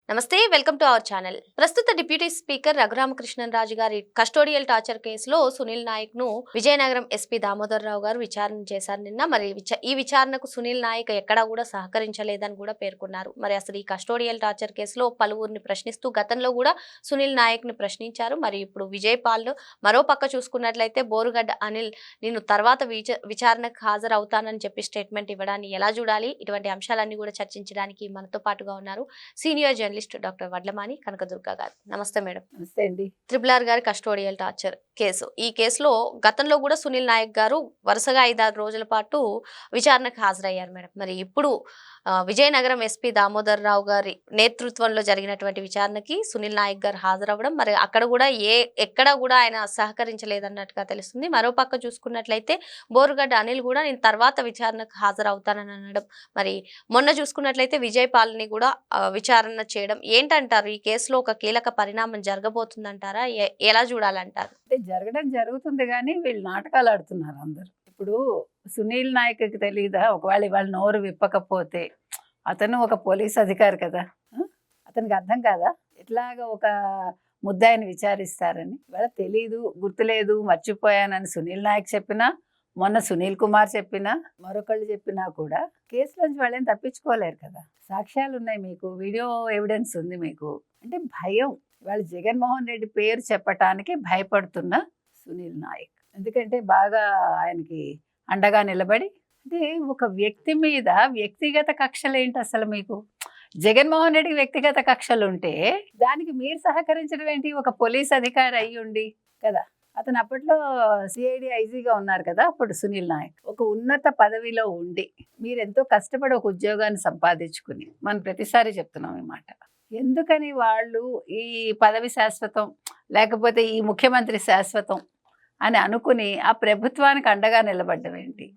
నమస్తే welcome to our channel. ప్రస్తుత deputy speaker Raghuramakrishnaraju గారి కస్టోడియల్ టార్చర్ కేసులో సునీల్ నాయక్ ను విజయనగరం ఎస్పీ దామోదర్ రావు గారు విచారణ చేశారు నిన్న. మరి ఈ విచారణకు సునీల్ నాయక్ ఎక్కడా కూడా సహకరించలేదని కూడా పేర్కొన్నారు. మరి అసలు ఈ కస్టోడియల్ టార్చర్ కేసులో పలువురిని ప్రశ్నిస్తూ గతంలో కూడా సునీల్ నాయక్ ని ప్రశ్నించారు. మరి ఇప్పుడు విజయపాల్ మరో పక్క చూసుకున్నట్లయితే బోరుగడ్డ అనిల్ నేను తర్వాత విచారణకు హాజరవుతానని చెప్పి స్టేట్మెంట్ ఇవ్వడాన్ని ఎలా చూడాలి, ఇటువంటి అంశాలన్నీ కూడా చర్చించడానికి మనతో పాటుగా ఉన్నారు senior journalist doctor Vadlamani Kanakadurga గారు. నమస్తే మేడం. నమస్తే అండి. ట్రిపుల్ గారి కస్టోడియల్ టార్చర్ కేసు, ఈ కేసులో గతంలో కూడా సునీల్ నాయక్ గారు వరుసగా 5-6 రోజుల పాటు విచారణకు హాజరయ్యారు మేడం. మరి ఇప్పుడు విజయనగరం ఎస్పీ దామోదర్ రావు గారి నేతృత్వంలో జరిగినటువంటి విచారణకి సునీల్ నాయక్ గారు హాజరవ్వడం, మరి అక్కడ కూడా ఎక్కడ కూడా ఆయన సహకరించలేదన్నట్టుగా తెలుస్తుంది. మరోపక్క చూసుకున్నట్లయితే బోరుగడ్డ అనిల్ కూడా నేను తర్వాత విచారణకు హాజరవుతానని అనడం, మరి మొన్న చూసుకున్నట్లయితే విజయపాల్ని కూడా విచారణ చేయడం ఏంటంటారు? ఈ కేసులో ఒక కీలక పరిణామం జరగబోతుందంటారా? ఎలా చూడాలంటారు? జరగడం జరుగుతుంది కానీ వీళ్ళు నాటకాలు ఆడుతున్నారు అందరు. ఇప్పుడు సునీల్ నాయక్కి తెలియదా? ఒకవేళ ఇవాళ నోరు విప్పకపోతే అతను ఒక పోలీస్ అధికారి కదా, అతనికి అర్థం కాదా ఇట్లాగ ఒక ముద్దాయిని విచారిస్తారని? ఇవాళ తెలీదు, గుర్తులేదు, మర్చిపోయానని సునీల్ నాయక్ చెప్పినా, మొన్న సునీల్ కుమార్ చెప్పినా, మరొకళ్ళు చెప్పినా కూడా కేసులోంచి వాళ్ళేం తప్పించుకోలేరు కదా. సాక్ష్యాలు ఉన్నాయి, మీకు వీడియో ఎవిడెన్స్ ఉంది మీకు. అంటే భయం. ఇవాళ జగన్మోహన్ రెడ్డి పేరు చెప్పటానికి భయపడుతున్న సునీల్ నాయక్, ఎందుకంటే బాగా ఆయనకి అండగా నిలబడి, అంటే ఒక వ్యక్తి మీద వ్యక్తిగత కక్షలు ఏంటి అసలు? మీకు జగన్మోహన్ రెడ్డికి వ్యక్తిగత కక్షలు ఉంటే దానికి మీరు సహకరించడం ఏంటి? ఒక పోలీస్ అధికారి అయ్యి ఉండి కదా. అతను అప్పట్లో సిఐడి ఐజీగా ఉన్నారు కదా అప్పుడు సునీల్ నాయక్. ఒక ఉన్నత పదవిలో ఉండి మీరు ఎంతో కష్టపడి ఒక ఉద్యోగాన్ని సంపాదించుకుని, మనం ప్రతిసారి చెప్తున్నాం ఈ మాట, ఎందుకని వాళ్ళు ఈ పదవి శాశ్వతం లేకపోతే ఈ ముఖ్యమంత్రి శాశ్వతం అని అనుకుని ఆ ప్రభుత్వానికి అండగా నిలబడ్డం ఏంటి?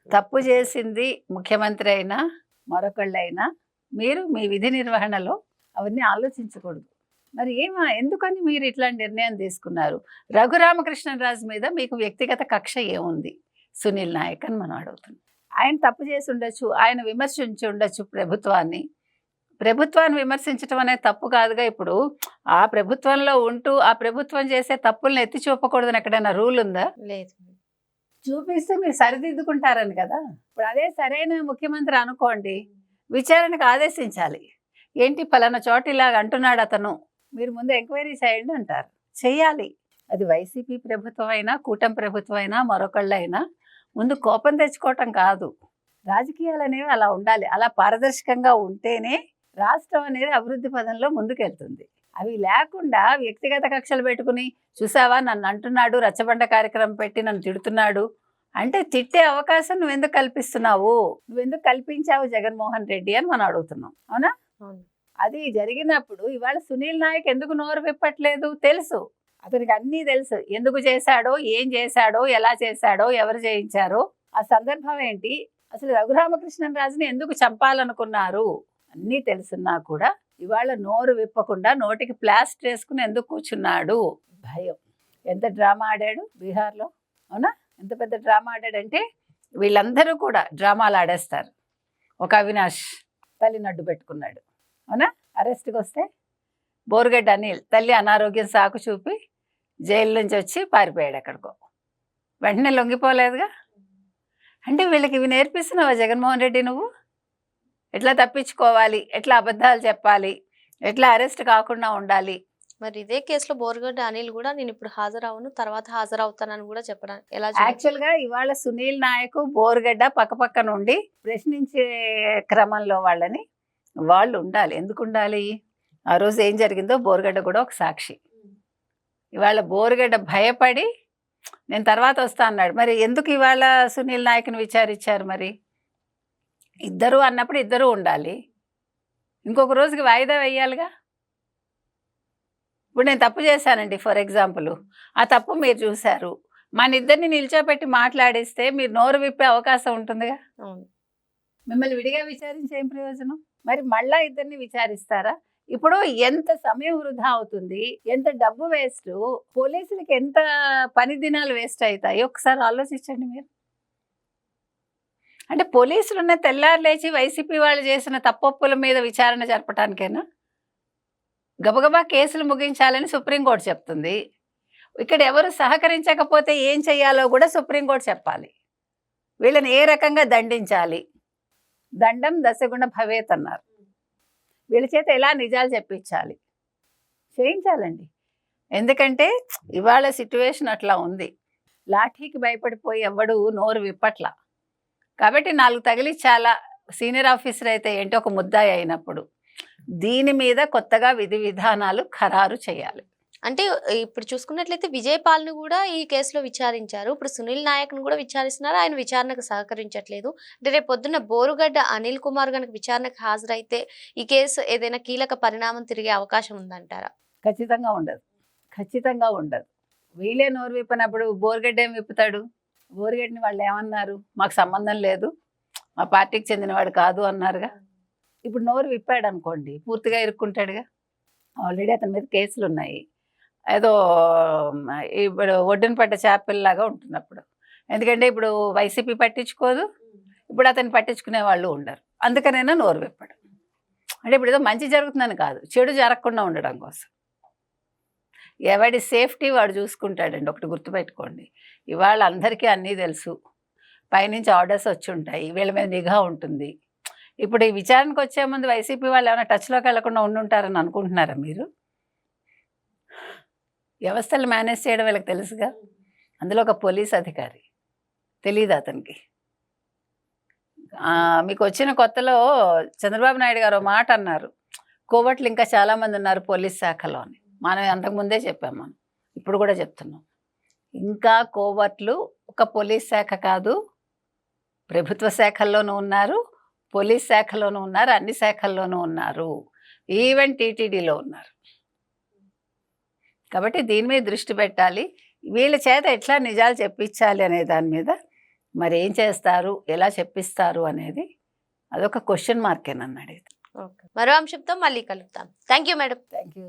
తప్పు చేసింది ముఖ్యమంత్రి అయినా మరొకళ్ళైనా మీరు మీ విధి నిర్వహణలో అవన్నీ ఆలోచించకూడదు. మరి ఎందుకని మీరు ఇట్లాంటి నిర్ణయం తీసుకున్నారు? రఘురామకృష్ణరాజు మీద మీకు వ్యక్తిగత కక్ష ఏముంది సునీల్ నాయక్ అని మనం అడుగుతున్నాం. ఆయన తప్పు చేసి ఉండొచ్చు, ఆయన విమర్శించి ఉండొచ్చు ప్రభుత్వాన్ని విమర్శించడం అనేది తప్పు కాదుగా. ఇప్పుడు ఆ ప్రభుత్వంలో ఉంటూ ఆ ప్రభుత్వం చేసే తప్పులను ఎత్తి చూపకూడదని ఎక్కడైనా రూల్ ఉందా? లేదు. చూపిస్తే మీరు సరిదిద్దుకుంటారని కదా. ఇప్పుడు అదే సరైన ముఖ్యమంత్రి అనుకోండి, విచారణకు ఆదేశించాలి. ఏంటి పలానా చోట ఇలాగ అంటున్నాడు అతను, మీరు ముందు ఎంక్వైరీ చేయండి అంటారు. చెయ్యాలి. అది వైసీపీ ప్రభుత్వం అయినా, కూటమి ప్రభుత్వం అయినా, మరొకళ్ళైనా ముందు కోపం తెచ్చుకోవటం కాదు. రాజకీయాలు అనేవి అలా ఉండాలి. అలా పారదర్శకంగా ఉంటేనే రాష్ట్రం అనేది అభివృద్ధి పదంలో ముందుకెళ్తుంది. అవి లేకుండా వ్యక్తిగత కక్షలు పెట్టుకుని, చూసావా నన్ను అంటున్నాడు, రచ్చబండ కార్యక్రమం పెట్టి నన్ను తిడుతున్నాడు అంటే, తిట్టే అవకాశం నువ్వెందుకు కల్పిస్తున్నావు? నువ్వెందుకు కల్పించావు జగన్మోహన్ రెడ్డి అని మనం అడుగుతున్నాం. అవునా? అది జరిగినప్పుడు ఇవాళ సునీల్ నాయక్ ఎందుకు నోరు విప్పట్లేదు? తెలుసు, అతనికి అన్నీ తెలుసు. ఎందుకు చేశాడో, ఏం చేశాడో, ఎలా చేశాడో, ఎవరు చేయించారో, ఆ సందర్భం ఏంటి, అసలు రఘురామకృష్ణరాజుని ఎందుకు చంపాలనుకున్నారు అన్నీ తెలుసున్నా కూడా ఇవాళ నోరు విప్పకుండా నోటికి ప్లాస్టర్ వేసుకుని ఎందుకు కూర్చున్నాడు? భయం. ఎంత డ్రామా ఆడాడు బీహార్లో, అవునా? ఎంత పెద్ద డ్రామా ఆడాడంటే వీళ్ళందరూ కూడా డ్రామాలు ఆడేస్తారు. ఒక అవినాష్ తల్లిని అడ్డు పెట్టుకున్నాడు, అవునా? అరెస్ట్కి వస్తే బోరుగడ్డ అనిల్ తల్లి అనారోగ్యం సాకు చూపి జైలు నుంచి వచ్చి పారిపోయాడు ఎక్కడికో. వెంటనే లొంగిపోలేదుగా. అంటే వీళ్ళకి ఇవి నేర్పిస్తున్నావా జగన్మోహన్ రెడ్డి? నువ్వు ఎట్లా తప్పించుకోవాలి, ఎట్లా అబద్ధాలు చెప్పాలి, ఎట్లా అరెస్ట్ కాకుండా ఉండాలి. మరి ఇదే కేసులో బోరుగడ్డ అనిల్ కూడా నేను ఇప్పుడు హాజరవును, తర్వాత హాజరవుతానని కూడా చెప్పడం ఎలా? యాక్చువల్గా ఇవాళ సునీల్ నాయక్ బోరుగడ్డ పక్కపక్క నుండి ప్రశ్నించే క్రమంలో వాళ్ళు ఉండాలి. ఎందుకు ఉండాలి? ఆ రోజు ఏం జరిగిందో బోరుగడ్డ కూడా ఒక సాక్షి. ఇవాళ బోరుగడ్డ భయపడి నేను తర్వాత వస్తా అన్నాడు. మరి ఎందుకు ఇవాళ సునీల్ నాయక్ని విచారించారు? మరి ఇద్దరు అన్నప్పుడు ఇద్దరు ఉండాలి. ఇంకొక రోజుకి వాయిదా వేయాలిగా. ఇప్పుడు నేను తప్పు చేశానండి ఫర్ ఎగ్జాంపుల్, ఆ తప్పు మీరు చూశారు, మన ఇద్దరిని నిల్చోపెట్టి మాట్లాడిస్తే మీరు నోరు విప్పే అవకాశం ఉంటుందిగా. మిమ్మల్ని విడిగా విచారించి ఏం ప్రయోజనం? మరి మళ్ళా ఇద్దరిని విచారిస్తారా? ఇప్పుడు ఎంత సమయం వృధా అవుతుంది, ఎంత డబ్బు వేస్ట్, పోలీసులకి ఎంత పని దినాలు వేస్ట్ అవుతాయి ఒకసారి ఆలోచించండి మీరు. అంటే పోలీసులున్న తెల్లారు లేచి వైసీపీ వాళ్ళు చేసిన తప్పొప్పుల మీద విచారణ జరపడానికైనా గబగబా కేసులు ముగించాలని సుప్రీంకోర్టు చెప్తుంది. ఇక్కడ ఎవరు సహకరించకపోతే ఏం చేయాలో కూడా సుప్రీంకోర్టు చెప్పాలి. వీళ్ళని ఏ రకంగా దండించాలి, దండం దశగుణ భవేత్ అన్నారు. వీళ్ళ చేత ఎలా నిజాలు చెప్పించాలి, చేయించాలండి. ఎందుకంటే ఇవాళ సిట్యువేషన్ అట్లా ఉంది. లాఠీకి భయపడిపోయి ఎవ్వడు నోరు విప్పట్ల. కాబట్టి 4 తగిలి చాలా సీనియర్ ఆఫీసర్ అయితే ఏంటి, ఒక ముద్దాయి అయినప్పుడు దీని మీద కొత్తగా విధి విధానాలు ఖరారు చేయాలి. అంటే ఇప్పుడు చూసుకున్నట్లయితే విజయపాల్ని కూడా ఈ కేసులో విచారించారు. ఇప్పుడు సునీల్ నాయక్ను కూడా విచారిస్తున్నారు. ఆయన విచారణకు సహకరించట్లేదు. అంటే రేపు పొద్దున్న బోరుగడ్డ అనిల్ కుమార్ కనుక విచారణకు హాజరైతే ఈ కేసు ఏదైనా కీలక పరిణామం తిరిగే అవకాశం ఉందంటారా? ఖచ్చితంగా ఉండదు, ఖచ్చితంగా ఉండదు. వీళ్ళే నోరు విప్పనప్పుడు బోరుగడ్డ ఏం విప్పుతాడు? బోరుగడ్డని వాళ్ళు ఏమన్నారు, మాకు సంబంధం లేదు, మా పార్టీకి చెందినవాడు కాదు అన్నారుగా. ఇప్పుడు నోరు విప్పాడు అనుకోండి, పూర్తిగా ఇరుక్కుంటాడుగా. ఆల్రెడీ అతని మీద కేసులు ఉన్నాయి. ఏదో ఇప్పుడు ఒడ్డున పడ్డ చేపల్లాగా ఉంటుంది అప్పుడు. ఎందుకంటే ఇప్పుడు వైసీపీ పట్టించుకోదు, ఇప్పుడు అతన్ని పట్టించుకునే వాళ్ళు ఉండరు. అందుకనైనా నోరు విప్పడు. అంటే ఇప్పుడు ఏదో మంచి జరుగుతుందని కాదు, చెడు జరగకుండా ఉండడం కోసం. ఎవడి సేఫ్టీ వాడు చూసుకుంటాడండి. ఒకటి గుర్తుపెట్టుకోండి, ఇవాళ అందరికీ అన్నీ తెలుసు, పైనుంచి ఆర్డర్స్ వచ్చి ఉంటాయి, వీళ్ళ మీద నిఘా ఉంటుంది. ఇప్పుడు ఈ విచారణకు వచ్చే ముందు వైసీపీ వాళ్ళు ఏమైనా టచ్లోకి వెళ్లకుండా ఉండుంటారని అనుకుంటున్నారా మీరు? వ్యవస్థలు మేనేజ్ చేయడం వీళ్ళకి తెలుసుగా. అందులో ఒక పోలీస్ అధికారి తెలియదు అతనికి. మీకు వచ్చిన కొత్తలో చంద్రబాబు నాయుడు గారు ఒక మాట అన్నారు, కోవట్లు ఇంకా చాలామంది ఉన్నారు పోలీస్ శాఖలో అని. మనం అంతకుముందే చెప్పాం, మనం ఇప్పుడు కూడా చెప్తున్నాం. ఇంకా కోవట్లు ఒక పోలీస్ శాఖ కాదు, ప్రభుత్వ శాఖల్లోనూ ఉన్నారు, పోలీస్ శాఖలోనూ ఉన్నారు, అన్ని శాఖల్లోనూ ఉన్నారు, ఈవెన్ టీటీడీలో ఉన్నారు. కాబట్టి దీని మీద దృష్టి పెట్టాలి. వీళ్ళ చేత ఎట్లా నిజాలు చెప్పించాలి అనే దాని మీద మరి ఏం చేస్తారు, ఎలా చెప్పిస్తారు అనేది అదొక క్వశ్చన్ మార్కేనన్నాడు. మరో అంశంతో మళ్ళీ కలుద్దాం. Thank you madam. Thank you.